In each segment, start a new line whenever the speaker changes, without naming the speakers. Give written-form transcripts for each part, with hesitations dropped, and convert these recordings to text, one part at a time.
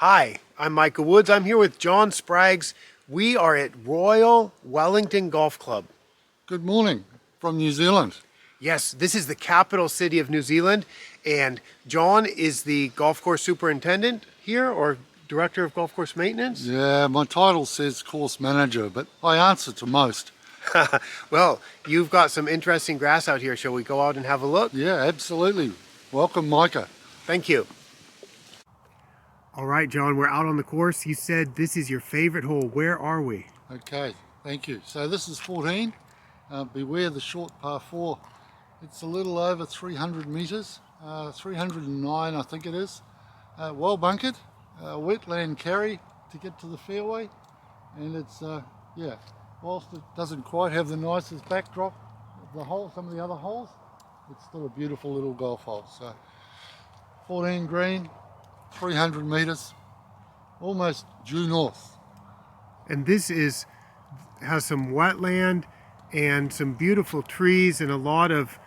Hi, I'm Micah Woods. I'm here with John Spraggs. We are at Royal Wellington Golf Club.
Good morning from New Zealand.
Yes, this is the capital city of New Zealand, and John is the golf course superintendent here, or director of golf course maintenance?
Yeah, my title says course manager, but I answer to most.
Well, you've got some interesting grass out here. Shall we go out and have a look?
Yeah, absolutely. Welcome, Micah.
Thank you. All right, John, we're out on the course. You said this is your favorite hole. Where are we?
Okay, thank you. So this is 14. Beware the short par 4. It's a little over 300 metres, 309 I think it is. Well bunkered, wetland carry to get to the fairway, and it's, whilst it doesn't quite have the nicest backdrop of the hole, some of the other holes, it's still a beautiful little golf hole. So 14 green, 300 metres, almost due north.
And this has some wetland and some beautiful trees and a lot of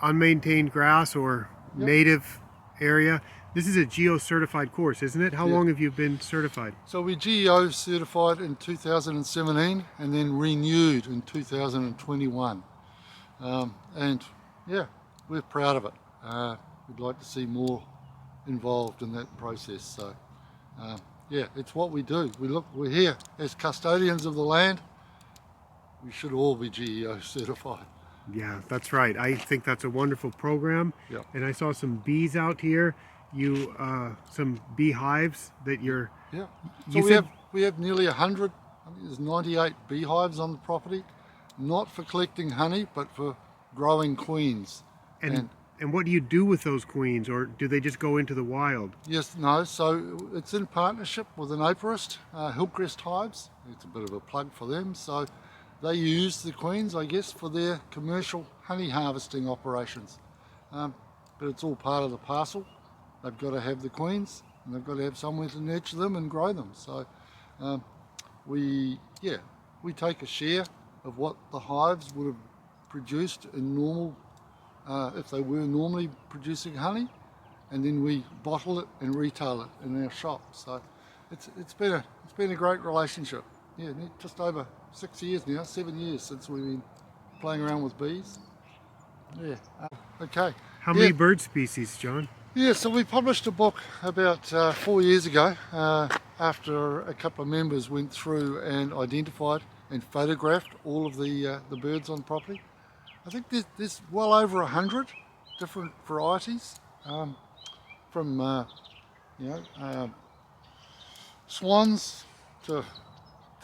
unmaintained grass or native area. This is a geo-certified course, isn't it? How long have you been certified?
So we GEO certified in 2017 and then renewed in 2021. And yeah, we're proud of it. We'd like to see more involved in that process. So yeah, it's what we do. We're here as custodians of the land. We should all be GEO certified.
Yeah, that's right. I think that's a wonderful program.
Yep.
And I saw some bees out here. You some beehives that you're.
Yeah. So we have nearly 100. I think there's 98 beehives on the property, not for collecting honey, but for growing queens.
And what do you do with those queens, or do they just go into the wild?
Yes, no. So it's in partnership with an apiarist, Hillcrest Hives. It's a bit of a plug for them. So they use the queens, I guess, for their commercial honey harvesting operations. But it's all part of the parcel. They've got to have the queens, and they've got to have somewhere to nurture them and grow them. So we take a share of what the hives would have produced in normal, if they were normally producing honey, and then we bottle it and retail it in our shop. So it's been a great relationship. Yeah, just over 6 years now, 7 years since we've been playing around with bees. Yeah. Okay.
How many bird species, John?
Yeah, so we published a book about 4 years ago after a couple of members went through and identified and photographed all of the birds on property. I think there's well over 100 different varieties, from swans to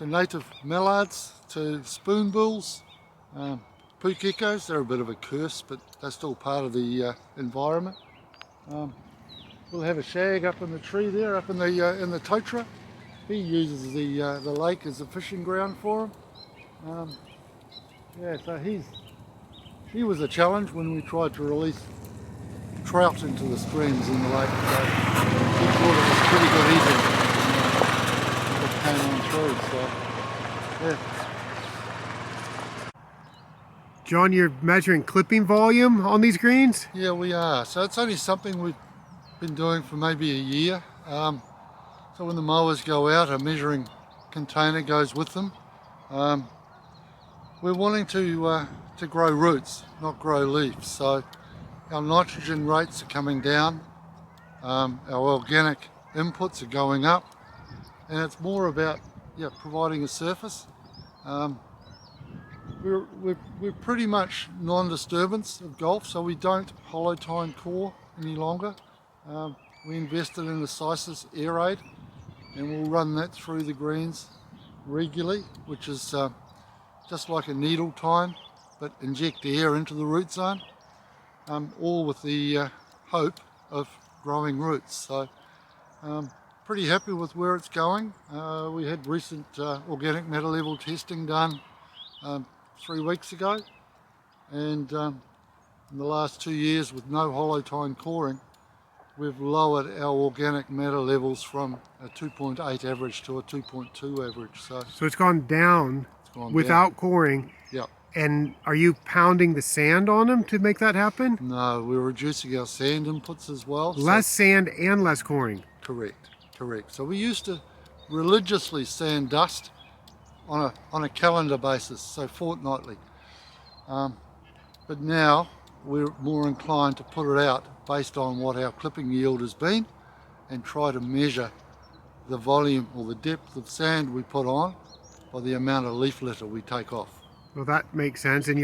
native mallards to spoonbills, pukekos. They're a bit of a curse, but they're still part of the environment. We'll have a shag up in the tree there, up in the totara. He uses the lake as a fishing ground for him. Yeah, so he was a challenge when we tried to release trout into the streams in the lake. So he thought it was pretty good eating. It came on through, so yeah.
John, you're measuring clipping volume on these greens?
Yeah, we are. So it's only something we've been doing for maybe a year. So when the mowers go out, a measuring container goes with them. We're wanting to grow roots, not grow leaves. So our nitrogen rates are coming down. Our organic inputs are going up, and it's more about providing a surface. We're pretty much non-disturbance of golf, so we don't hollow tine core any longer. We invested in a Sisis air aid, and we'll run that through the greens regularly, which is just like a needle tine, but inject air into the root zone, all with the hope of growing roots. So pretty happy with where it's going. We had recent organic matter level testing done 3 weeks ago, and in the last 2 years, with no hollow tine coring, we've lowered our organic matter levels from a 2.8 average to a 2.2 average.
So it's gone down without coring.
Yeah.
And are you pounding the sand on them to make that happen?
No, we're reducing our sand inputs as well.
Less sand and less coring.
Correct. correct. So we used to religiously sand dust on a calendar basis, so fortnightly. But now we're more inclined to put it out based on what our clipping yield has been and try to measure the volume or the depth of sand we put on by the amount of leaf litter we take off.
Well, that makes sense. And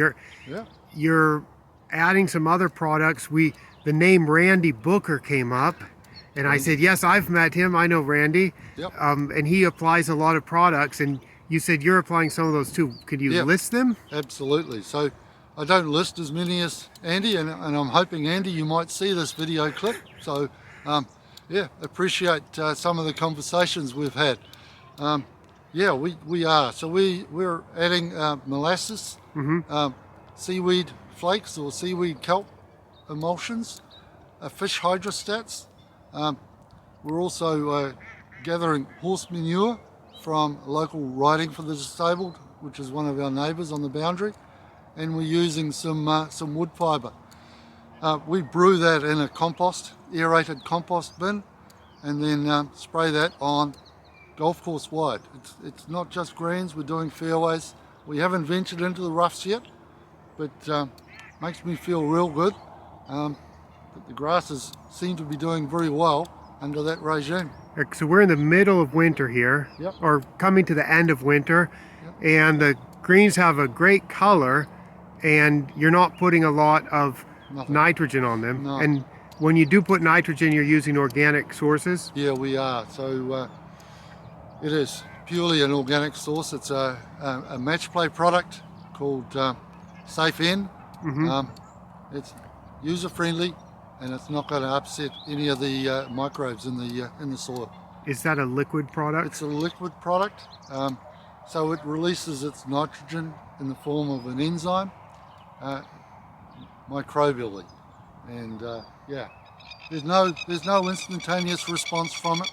Yeah.
you're adding some other products. The name Randy Booker came up, and I said, yes, I've met him. I know Randy.
Yep.
And he applies a lot of products, and you said you're applying some of those too. Could you
Yep.
list them?
Absolutely. So I don't list as many as Andy, and I'm hoping, Andy, you might see this video clip. So yeah, appreciate some of the conversations we've had. Yeah, we are. So we're adding molasses, seaweed flakes or seaweed kelp emulsions, fish hydrostats. We're also gathering horse manure from local Riding for the Disabled, which is one of our neighbours on the boundary, and we're using some wood fibre. We brew that in a compost, aerated compost bin, and then spray that on golf course wide. It's not just greens, we're doing fairways. We haven't ventured into the roughs yet, but makes me feel real good. But the grasses seem to be doing very well under that regime.
So we're in the middle of winter here,
Yep.
or coming to the end of winter, and the greens have a great color, and you're not putting a lot of
Nothing.
nitrogen on them.
No.
And when you do put nitrogen, you're using organic sources.
Yeah, we are. So it is purely an organic source. It's a match play product called Safe N. It's user friendly, and it's not going to upset any of the microbes in the soil.
Is that a liquid product?
It's a liquid product, so it releases its nitrogen in the form of an enzyme, microbially, and yeah, there's no instantaneous response from it.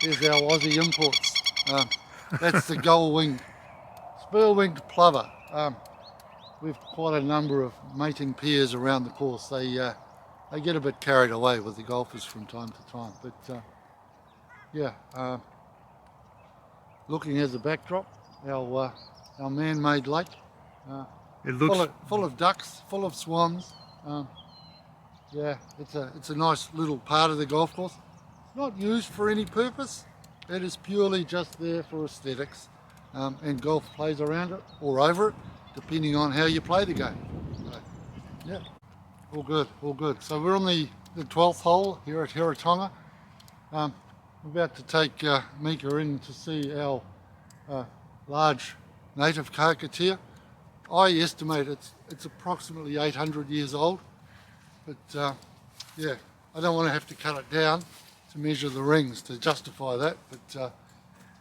Here's our Aussie imports. That's the gull-winged, spur-winged plover. We've quite a number of mating pairs around the course. They get a bit carried away with the golfers from time to time, but yeah. Looking as a backdrop, our man-made lake,
It looks
full of ducks, full of swans. Yeah, it's a nice little part of the golf course. It's not used for any purpose. It is purely just there for aesthetics, and golf plays around it or over it, depending on how you play the game. So, yeah, all good, all good. So we're on the 12th hole here at Heretaunga. We're about to take Mika in to see our large native kakatea. I estimate it's approximately 800 years old, but yeah, I don't want to have to cut it down to measure the rings to justify that, but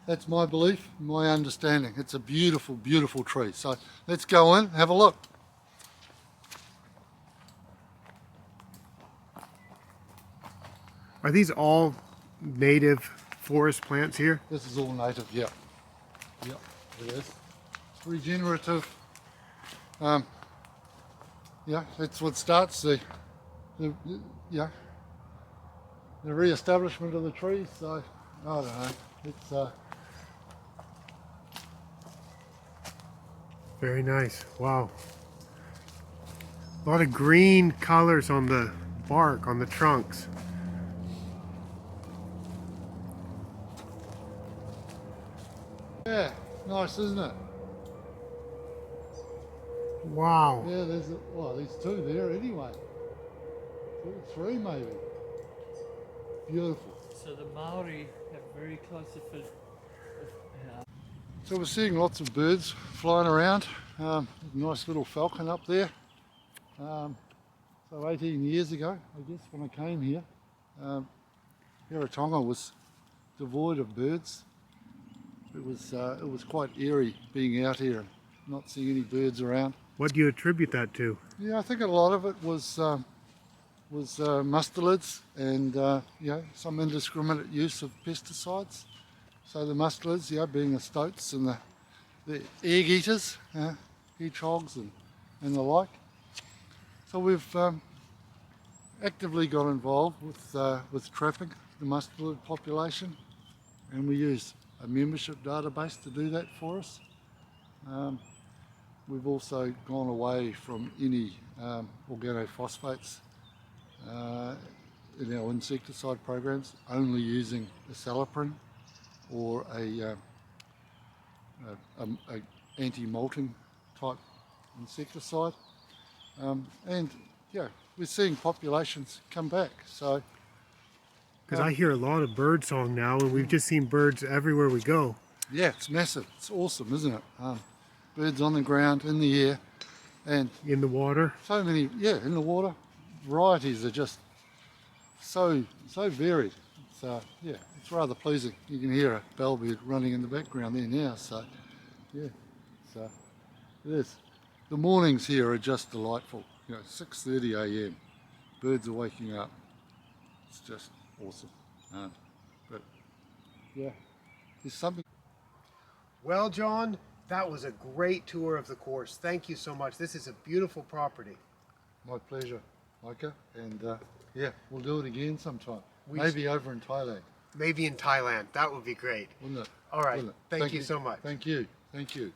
that's my belief, my understanding. It's a beautiful, beautiful tree. So let's go in, have a look.
Are these all native forest plants here?
This is all native, yeah. Yeah, it is. It's regenerative. Yeah, that's what starts the re-establishment of the trees. So I don't know. It's
Very nice. Wow. A lot of green colors on the bark, on the trunks.
yeah, nice, isn't it?
Wow.
Yeah, there's two there anyway. 2 or 3 maybe. Beautiful.
So the Maori have very close affiliation.
So we're seeing lots of birds flying around. Nice little falcon up there. So 18 years ago, I guess, when I came here, Heretaunga was devoid of birds. It was quite eerie being out here and not seeing any birds around.
What do you attribute that to?
Yeah, I think a lot of it was mustelids and some indiscriminate use of pesticides. So the mustelids, being the stoats and the egg eaters, hedgehogs and the like. So we've actively got involved with trapping the mustelid population, and we use a membership database to do that for us. We've also gone away from any organophosphates in our insecticide programs, only using a saliprin or a anti-molting type insecticide. And yeah, we're seeing populations come back. So
Because I hear a lot of bird song now, and we've just seen birds everywhere we go.
yeah, it's massive. It's awesome, isn't it? Birds on the ground, in the air, and
In the water.
so many, yeah, in the water. Varieties are just so varied. So yeah, it's rather pleasing. You can hear a bellbird running in the background there now. So yeah, so it is. The mornings here are just delightful. 6:30 a.m. Birds are waking up. It's just awesome. But yeah, there's something.
Well, John, that was a great tour of the course. Thank you so much. This is a beautiful property.
My pleasure, Micah. And yeah, we'll do it again sometime.
We
Maybe over in Thailand,
Maybe in Thailand. That would be great.
wouldn't it?
All right.
Wouldn't it?
Thank you so much.
Thank you. Thank you.